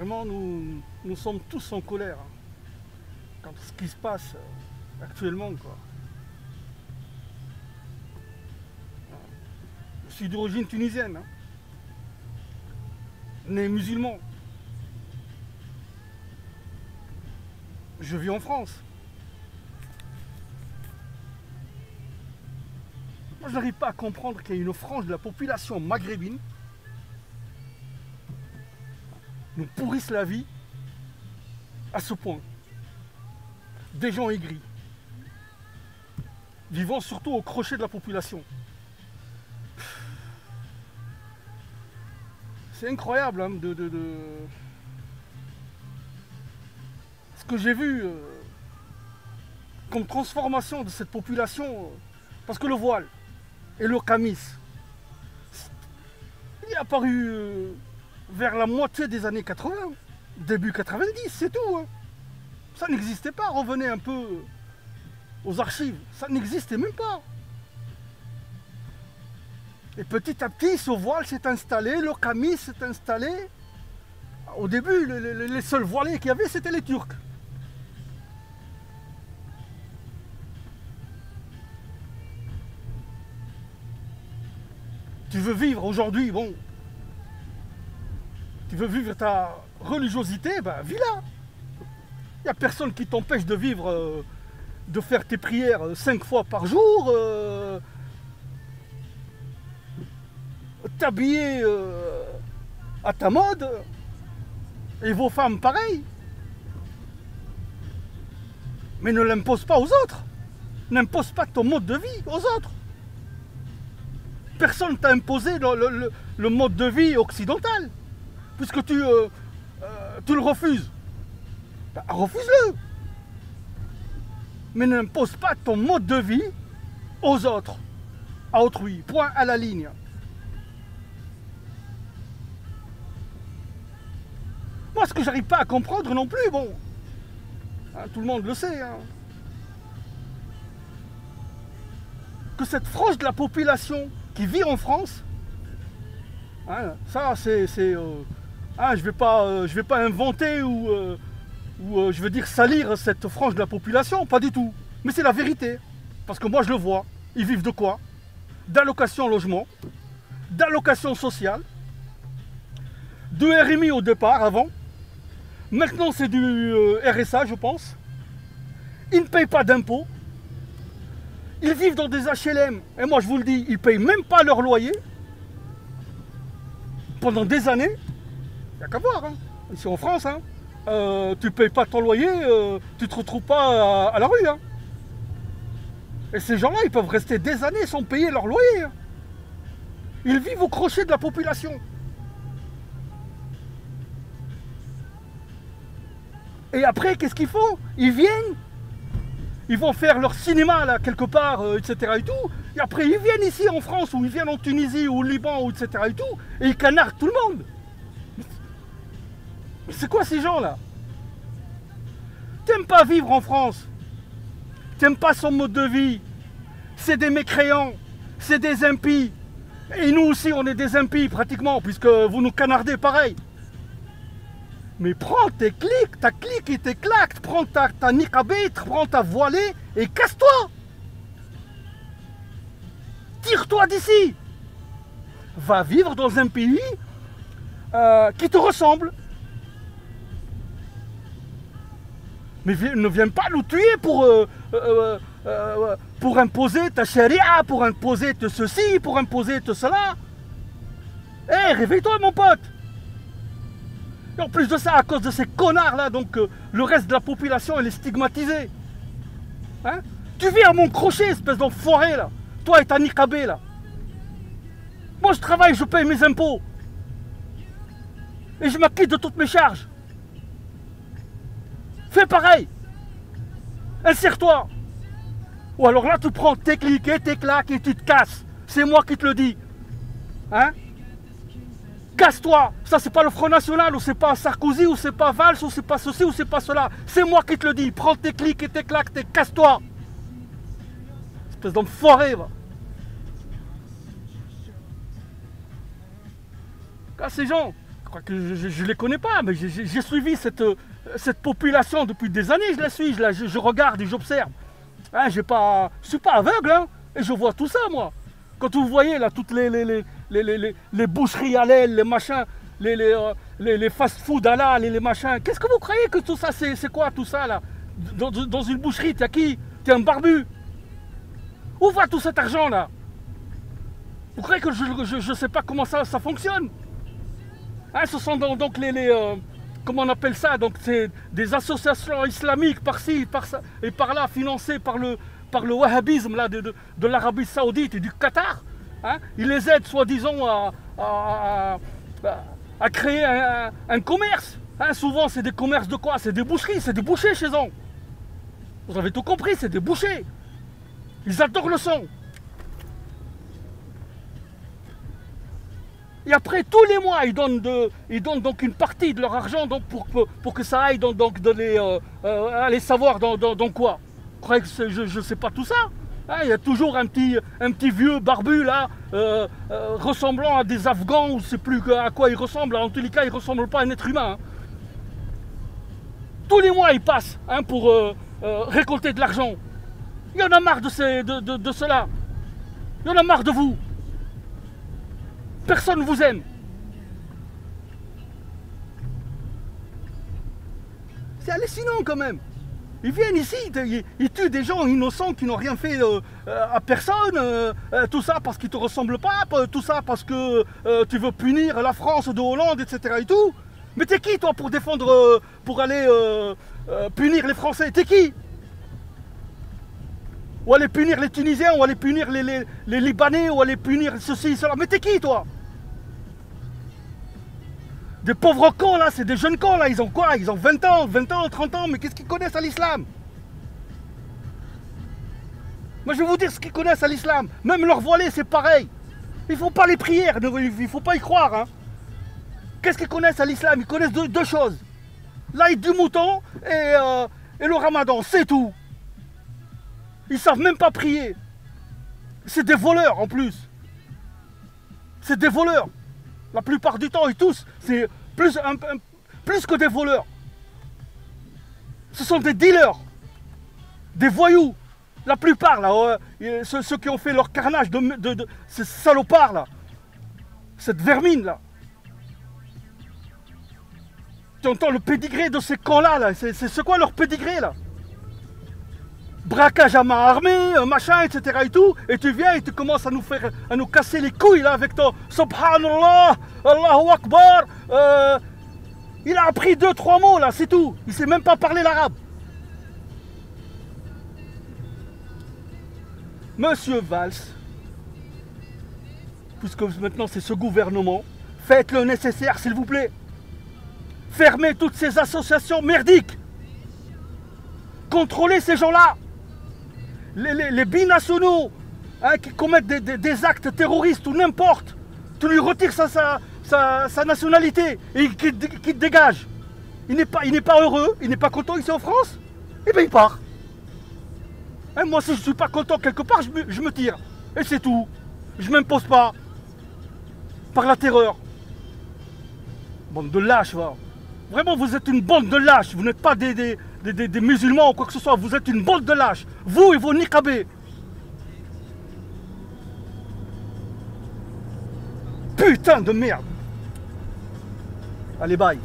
Vraiment, nous sommes tous en colère quand ce qui se passe actuellement, quoi. Je suis d'origine tunisienne, hein. Né musulman. Je vis en France. Moi, je n'arrive pas à comprendre qu'il y ait une frange de la population maghrébine nous pourrissent la vie à ce point. Des gens aigris, vivant surtout au crochet de la population. C'est incroyable, hein, ce que j'ai vu comme transformation de cette population, parce que le voile et le camis, il est apparu vers la moitié des années 80, début 90, c'est tout, hein. Ça n'existait pas, revenez un peu aux archives, ça n'existait même pas. Et petit à petit, ce voile s'est installé, le camis s'est installé. Au début, les seuls voilés qu'il y avait, c'était les Turcs. Tu veux vivre aujourd'hui, bon, tu veux vivre ta religiosité, ben vis-la. Il n'y a personne qui t'empêche de vivre, de faire tes prières 5 fois par jour, t'habiller à ta mode, et vos femmes pareil. Mais ne l'impose pas aux autres. N'impose pas ton mode de vie aux autres. Personne t'a imposé le mode de vie occidental, puisque tu le refuses. Ben, refuse-le. Mais n'impose pas ton mode de vie aux autres, à autrui. Point à la ligne. Moi, ce que j'arrive pas à comprendre non plus, bon, hein, tout le monde le sait, hein, que cette frange de la population qui vit en France, hein, ça c'est, hein, je vais pas inventer ou je veux dire salir cette frange de la population, pas du tout. Mais c'est la vérité, parce que moi je le vois. Ils vivent de quoi? D'allocation logement, d'allocation sociale, de RMI au départ avant. Maintenant c'est du RSA, je pense. Ils ne payent pas d'impôts. Ils vivent dans des HLM, et moi je vous le dis, ils ne payent même pas leur loyer. Pendant des années, il n'y a qu'à voir, hein. Ici en France, hein. Tu ne payes pas ton loyer, tu ne te retrouves pas à la rue, hein. Et ces gens-là, ils peuvent rester des années sans payer leur loyer, hein. Ils vivent au crochet de la population. Et après, qu'est-ce qu'ils font? Ils viennent, ils vont faire leur cinéma là quelque part, etc. et tout. Et après, ils viennent ici en France, ou ils viennent en Tunisie, ou au Liban, ou etc. et tout, et ils canardent tout le monde. Mais c'est quoi ces gens-là? T'aimes pas vivre en France? T'aimes pas son mode de vie? C'est des mécréants, c'est des impies. Et nous aussi, on est des impies pratiquement, puisque vous nous canardez pareil. Mais prends tes clics, ta clique et tes claques, prends ta niqabée, prends ta voilée et casse-toi. Tire-toi d'ici. Va vivre dans un pays qui te ressemble. Mais ne viens pas nous tuer pour imposer ta charia, pour imposer te ceci, pour imposer te cela. Hé, réveille-toi mon pote. Et en plus de ça, à cause de ces connards là, donc le reste de la population elle est stigmatisée. Hein? Tu vis à mon crochet, espèce d'enfoiré là. Toi et ta niqabée là. Moi je travaille, je paye mes impôts. Et je m'acquitte de toutes mes charges. Fais pareil. Insère-toi. Ou alors là tu prends tes clics et tes claques et tu te casses. C'est moi qui te le dis. Hein? Casse-toi. Ça c'est pas le Front National, ou c'est pas Sarkozy, ou c'est pas Valls, ou c'est pas ceci, ou c'est pas cela. C'est moi qui te le dis. Prends tes clics et tes claques et casse-toi. Espèce d'enfoiré, va. Ces gens, crois que je les connais pas, mais j'ai suivi cette population depuis des années, je la suis, je regarde et j'observe. Hein, je suis pas aveugle, hein, et je vois tout ça, moi. Quand vous voyez là, toutes les boucheries halal, les machins, les fast-food halal, les machins, qu'est-ce que vous croyez que tout ça, c'est quoi tout ça là? Dans une boucherie, t'as qui? T'es un barbu. Où va tout cet argent là? Vous croyez que je ne sais pas comment ça fonctionne? Hein, ce sont donc comment on appelle ça? Donc c'est des associations islamiques par-ci, par-ça et par-là, financées par le wahhabisme là, de l'Arabie Saoudite et du Qatar. Hein, ils les aident soi-disant à créer un commerce. Hein, souvent c'est des commerces de quoi? C'est des boucheries, c'est des bouchers chez eux. Vous avez tout compris, c'est des bouchers. Ils adorent le sang. Et après, tous les mois, ils donnent donc une partie de leur argent donc, pour que ça aille aller savoir dans quoi. Vous croyez que je ne sais pas tout ça? Hein, il y a toujours un petit vieux barbu là, ressemblant à des Afghans, ou je ne sais plus à quoi il ressemble. En tous les cas, il ne ressemble pas à un être humain. Hein. Tous les mois, ils passent hein, pour récolter de l'argent. Il y en a marre de cela. Il y en a marre de vous. Personne ne vous aime. C'est hallucinant quand même. Ils viennent ici, ils tuent des gens innocents qui n'ont rien fait à personne. Tout ça parce qu'ils ne te ressemblent pas. Tout ça parce que tu veux punir la France de Hollande, etc. et tout. Mais t'es qui toi pour défendre, pour aller punir les Français? T'es qui? Ou aller punir les Tunisiens, ou aller punir les Libanais, ou aller punir ceci, cela. Mais t'es qui toi? Des pauvres cons là, c'est des jeunes cons là, ils ont quoi? Ils ont 20 ans, 30 ans, mais qu'est-ce qu'ils connaissent à l'islam? Moi je vais vous dire ce qu'ils connaissent à l'islam. Même leur voilé c'est pareil. Ils font pas les prières, il faut pas y croire. Hein. Qu'est-ce qu'ils connaissent à l'islam? Ils connaissent deux choses. L'aïd du mouton et le ramadan, c'est tout. Ils savent même pas prier. C'est des voleurs en plus. C'est des voleurs. La plupart du temps, et tous, c'est plus que des voleurs. Ce sont des dealers, des voyous. La plupart, là, ceux qui ont fait leur carnage de ces salopards, là, cette vermine, là. Tu entends le pédigré de ces cons-là, là. C'est quoi leur pédigré, là? Braquage à main armée, machin, etc. et tout, et tu viens et tu commences à nous casser les couilles là avec ton Subhanallah, Allahu Akbar. Il a appris 2-3 mots là, c'est tout. Il sait même pas parler l'arabe. Monsieur Valls, puisque maintenant c'est ce gouvernement, faites le nécessaire s'il vous plaît. Fermez toutes ces associations merdiques. Contrôlez ces gens-là. Les binationaux hein, qui commettent des actes terroristes ou n'importe, tu lui retires sa nationalité et qu'il te dégage. Il n'est pas heureux, il n'est pas content ici en France, et bien il part. Hein, moi si je ne suis pas content quelque part, je me tire. Et c'est tout. Je ne m'impose pas par la terreur. Bande de lâches, va. Vraiment, vous êtes une bande de lâches. Vous n'êtes pas des musulmans ou quoi que ce soit. Vous êtes une bande de lâches. Vous et vos niqabés. Putain de merde. Allez, bye.